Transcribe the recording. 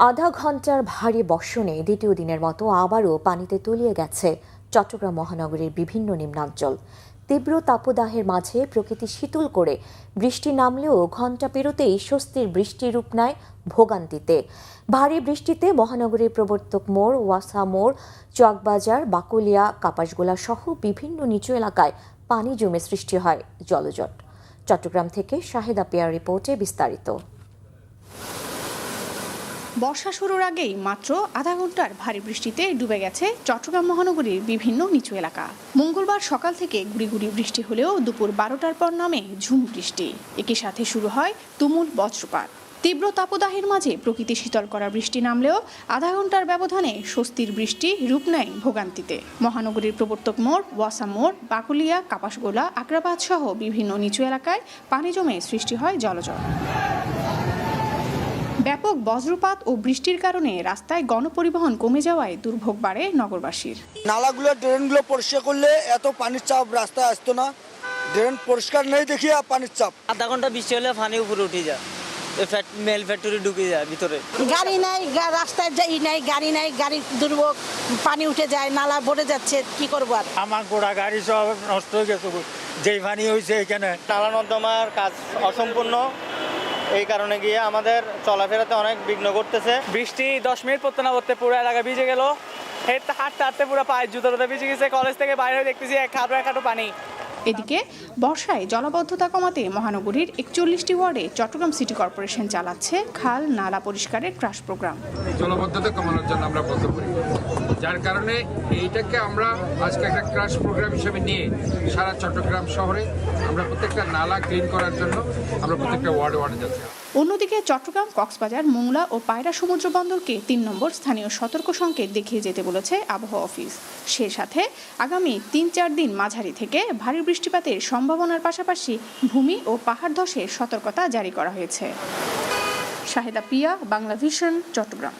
আধা ঘন্টার ভারী বর্ষণে দ্বিতীয় দিনের মতো আবারও পানিতে তলিয়ে গেছে চট্টগ্রাম মহানগরীর বিভিন্ন নিম্নাঞ্চল। তীব্র তাপদাহের মাঝে প্রকৃতি শীতল করে বৃষ্টি নামলেও ঘণ্টা পেরোতেই স্বস্তির বৃষ্টি রূপ নেয় ভোগান্তিতে। ভারী বৃষ্টিতে মহানগরীর প্রবর্তক মোড়, ওয়াসা মোড়, চকবাজার, বাকুলিয়া, কাপাসগোলা সহ বিভিন্ন নিচু এলাকায় পানি জমে সৃষ্টি হয় জলজট। চট্টগ্রাম থেকে শাহেদা পিয়ার রিপোর্টে বিস্তারিত। বর্ষা শুরুর আগেই মাত্র আধা ঘন্টার ভারী বৃষ্টিতে ডুবে গেছে চট্টগ্রাম মহানগরীর বিভিন্ন নিচু এলাকা। মঙ্গলবার সকাল থেকে গুড়ি গুড়ি বৃষ্টি হলেও দুপুর 12টার পর নামে ঝুম বৃষ্টি। একই সাথে শুরু হয় তুমুল বজ্রপাত। তীব্র তাপদাহের মাঝে প্রকৃতি শীতল করা বৃষ্টি নামলেও আধা ঘন্টার ব্যবধানে স্বস্তির বৃষ্টি রূপ নেয় ভোগান্তিতে। মহানগরীর প্রবর্তক মোড়, ওয়াসা মোড়, বাকুলিয়া, কাপাসগোলা, আগ্রাবাদ সহ বিভিন্ন নিচু এলাকায় পানি জমে সৃষ্টি হয় জলজট। ব্যাপক বজ্রপাত ও বৃষ্টির কারণে রাস্তায় গণপরিবহন কমে যাওয়ায় দুর্ভোগ বাড়ে নগরবাসীর। নালাগুলো, ড্রেনগুলো পরিষ্কার করলে এত পানির চাপ রাস্তায় আসতো না। ড্রেন পরিষ্কার নেই দেখিয়ে পানির চাপ। আধা ঘন্টা বৃষ্টি হলে পানি উপরে উঠে যায়, মেল ফ্যাক্টরি ঢুকে যায় ভিতরে। গাড়ি নাই, রাস্তায় যাই নাই, গাড়ি নাই, গাড়ি দুর্ভোগ, পানি উঠে যায়, নালা ভরে যাচ্ছে, কি করবো আর। আমার গোড়া গাড়ি সব নষ্ট হয়ে গেছে, যেই পানি হয়েছে এখানে। নালা নর্দমার কাজ অসম্পূর্ণ, এই কারণে গিয়ে আমাদের চলাফেরাতে অনেক বিঘ্ন ঘটতেছে। বৃষ্টি 10 মিনিট পড়তে না পড়তে পুরো এলাকা ভিজে গেল। হাঁটতে হাঁটতে পুরো পায়ের জুতো ভিজে গেছে। কলেজ থেকে বাইরে দেখতেছি এক হাঁটু পানি। এদিকে বর্ষায় জলাবদ্ধতা কমাতে মহানগরীর 41টি ওয়ার্ডে চট্টগ্রাম সিটি কর্পোরেশন চালাচ্ছে খাল নালা পরিষ্কারের ক্রাশ প্রোগ্রাম। জলাবদ্ধতা কমানোর জন্য আমরা বদ্ধ করি, যার কারণে এইটাকে আমরা আজকে একটা ক্রাশ প্রোগ্রাম হিসেবে নিয়ে সারা চট্টগ্রাম শহরে আমরা প্রত্যেকটা নালা ক্লিন করার জন্য আমরা প্রত্যেকটা ওয়ার্ডে যাচ্ছি। অন্যদিকে চট্টগ্রাম, কক্সবাজার, মোংলা ও পায়রা সমুদ্র বন্দরকে 3 নম্বর স্থানীয় সতর্ক সংকেত দেখিয়ে যেতে বলেছে আবহাওয়া অফিস। সে সাথে আগামী 3-4 দিন মাঝারি থেকে ভারী বৃষ্টিপাতের সম্ভাবনার পাশাপাশি ভূমি ও পাহাড় ধসের সতর্কতা জারি করা হয়েছে। শাহেদা পিয়া, বাংলা ভিশন, চট্টগ্রাম।